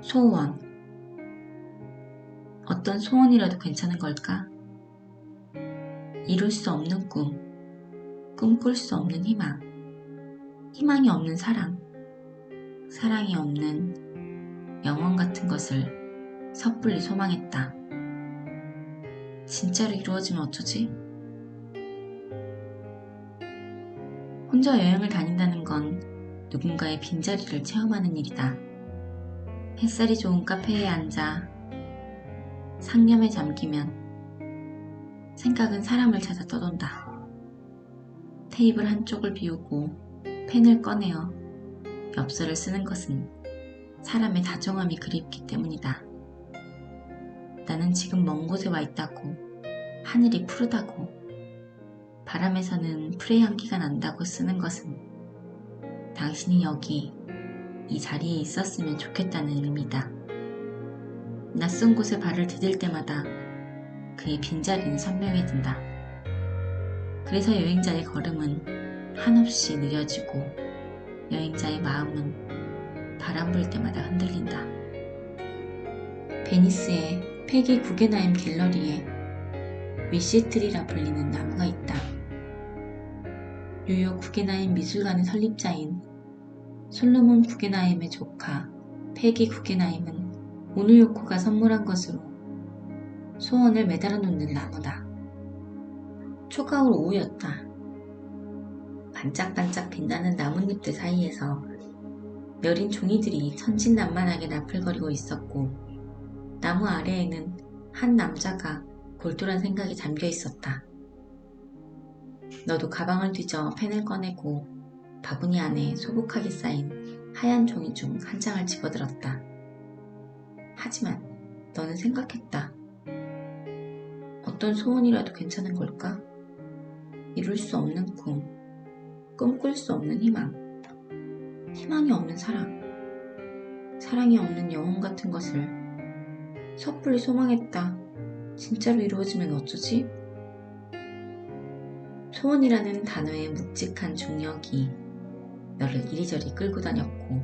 소원. 어떤 소원이라도 괜찮은 걸까? 이룰 수 없는 꿈, 꿈꿀 수 없는 희망, 희망이 없는 사랑, 사랑이 없는 영원 같은 것을 섣불리 소망했다. 진짜로 이루어지면 어쩌지? 혼자 여행을 다닌다는 건 누군가의 빈자리를 체험하는 일이다. 햇살이 좋은 카페에 앉아 상념에 잠기면 생각은 사람을 찾아 떠돈다. 테이블 한쪽을 비우고 펜을 꺼내어 엽서를 쓰는 것은 사람의 다정함이 그립기 때문이다. 나는 지금 먼 곳에 와 있다고, 하늘이 푸르다고, 바람에서는 풀의 향기가 난다고 쓰는 것은 당신이 여기, 이 자리에 있었으면 좋겠다는 의미다. 낯선 곳에 발을 디딜 때마다 그의 빈자리는 선명해진다. 그래서 여행자의 걸음은 한없이 느려지고 여행자의 마음은 바람 불 때마다 흔들린다. 베니스의 페기 구게나임 갤러리에 위시트리라 불리는 나무가 있다. 뉴욕 구게나임 미술관의 설립자인 솔로몬 구게나임의 조카 페기 구게나임은 오누요코가 선물한 것으로 소원을 매달아 놓는 나무다. 초가을 오후였다. 반짝반짝 빛나는 나뭇잎들 사이에서 여린 종이들이 천진난만하게 나풀거리고 있었고, 나무 아래에는 한 남자가 골똘한 생각에 잠겨 있었다. 너도 가방을 뒤져 펜을 꺼내고 바구니 안에 소복하게 쌓인 하얀 종이 중 한 장을 집어들었다. 하지만 너는 생각했다. 어떤 소원이라도 괜찮은 걸까? 이룰 수 없는 꿈, 꿈꿀 수 없는 희망, 희망이 없는 사랑, 사랑이 없는 영혼 같은 것을 섣불리 소망했다. 진짜로 이루어지면 어쩌지? 소원이라는 단어의 묵직한 중력이 너를 이리저리 끌고 다녔고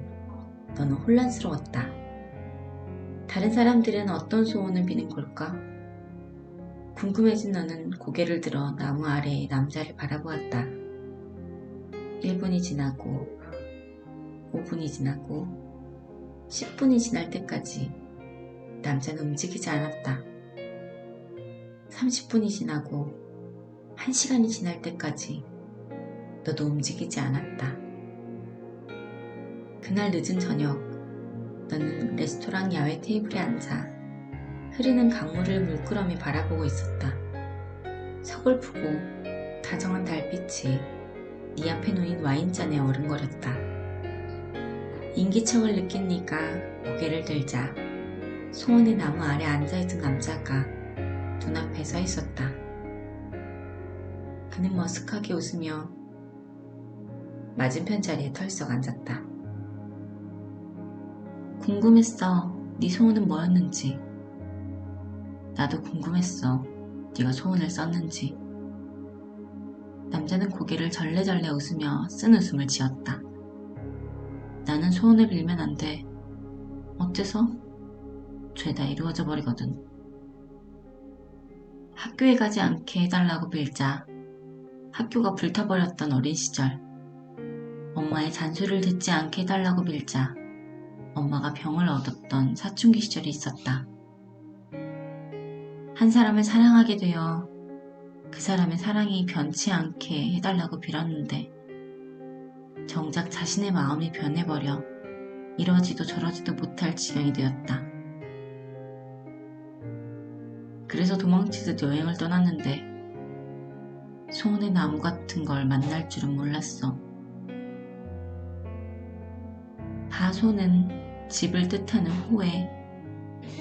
너는 혼란스러웠다. 다른 사람들은 어떤 소원을 비는 걸까? 궁금해진 너는 고개를 들어 나무 아래의 남자를 바라보았다. 1분이 지나고 5분이 지나고 10분이 지날 때까지 남자는 움직이지 않았다. 30분이 지나고 1시간이 지날 때까지 너도 움직이지 않았다. 그날 늦은 저녁, 너는 레스토랑 야외 테이블에 앉아 흐르는 강물을 물끄러미 바라보고 있었다. 서글프고 다정한 달빛이 네 앞에 놓인 와인잔에 어른거렸다. 인기척을 느낀 네가 고개를 들자 소원의 나무 아래 앉아있던 남자가 눈앞에 서 있었다. 그는 머쓱하게 웃으며 맞은편 자리에 털썩 앉았다. 궁금했어. 네 소원은 뭐였는지. 나도 궁금했어. 네가 소원을 썼는지. 남자는 고개를 절레절레 웃으며 쓴 웃음을 지었다. 나는 소원을 빌면 안 돼. 어째서? 죄다 이루어져 버리거든. 학교에 가지 않게 해달라고 빌자 학교가 불타버렸던 어린 시절, 엄마의 잔소리를 듣지 않게 해달라고 빌자 엄마가 병을 얻었던 사춘기 시절이 있었다. 한 사람을 사랑하게 되어 그 사람의 사랑이 변치 않게 해달라고 빌었는데 정작 자신의 마음이 변해버려 이러지도 저러지도 못할 지경이 되었다. 그래서 도망치듯 여행을 떠났는데 소원의 나무 같은 걸 만날 줄은 몰랐어. 하소는 집을 뜻하는 호에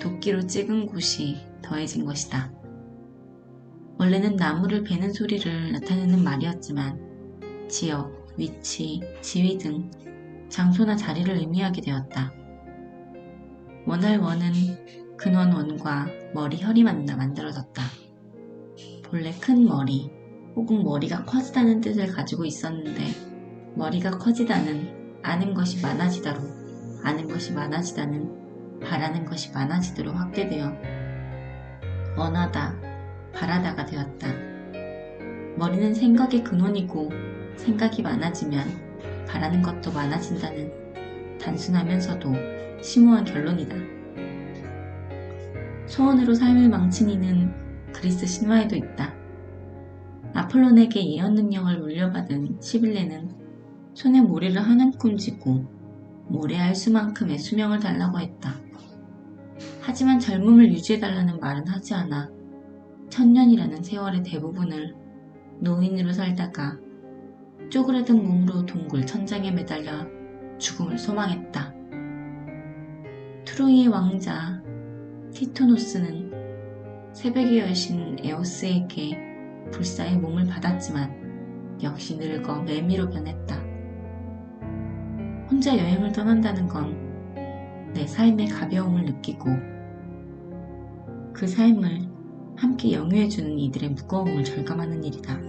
도끼로 찍은 곳이 더해진 것이다. 원래는 나무를 베는 소리를 나타내는 말이었지만 지역, 위치, 지위 등 장소나 자리를 의미하게 되었다. 원할 원은 근원 원과 머리 혈이 만나 만들어졌다. 본래 큰 머리 혹은 머리가 커지다는 뜻을 가지고 있었는데 머리가 커지다는 아는 것이 많아지다로 아는 것이 많아지다는 바라는 것이 많아지도록 확대되어 원하다, 바라다가 되었다. 머리는 생각의 근원이고 생각이 많아지면 바라는 것도 많아진다는 단순하면서도 심오한 결론이다. 소원으로 삶을 망친 이는 그리스 신화에도 있다. 아폴론에게 예언 능력을 물려받은 시빌레는 손에 모래를 한 움큼 쥐고 모래알 수만큼의 수명을 달라고 했다. 하지만 젊음을 유지해달라는 말은 하지 않아 천년이라는 세월의 대부분을 노인으로 살다가 쪼그라든 몸으로 동굴 천장에 매달려 죽음을 소망했다. 트로이의 왕자 티토노스는 새벽의 여신 에오스에게 불사의 몸을 받았지만 역시 늙어 매미로 변했다. 혼자 여행을 떠난다는 건 내 삶의 가벼움을 느끼고 그 삶을 함께 영유해주는 이들의 무거움을 절감하는 일이다.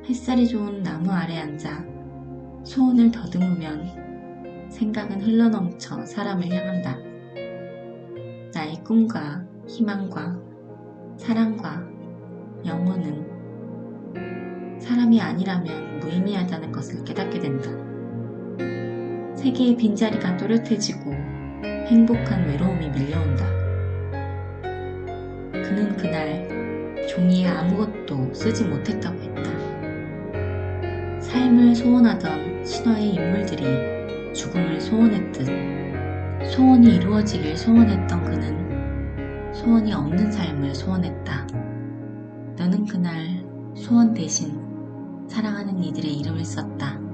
햇살이 좋은 나무 아래 앉아 소원을 더듬으면 생각은 흘러넘쳐 사람을 향한다. 나의 꿈과 희망과 사랑과 영혼은 사람이 아니라면 무의미하다는 것을 깨닫게 된다. 세계의 빈자리가 또렷해지고 행복한 외로움이 밀려온다. 그는 그날 종이에 아무것도 쓰지 못했다고 했다. 삶을 소원하던 신화의 인물들이 죽음을 소원했듯 소원이 이루어지길 소원했던 그는 소원이 없는 삶을 소원했다. 너는 그날 소원 대신 사랑하는 이들의 이름을 썼다.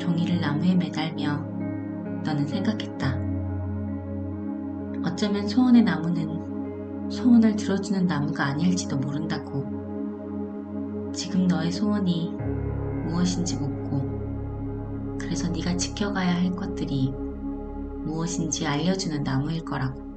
종이를 나무에 매달며 너는 생각했다. 어쩌면 소원의 나무는 소원을 들어주는 나무가 아닐지도 모른다고. 지금 너의 소원이 무엇인지 묻고 그래서 네가 지켜가야 할 것들이 무엇인지 알려주는 나무일 거라고.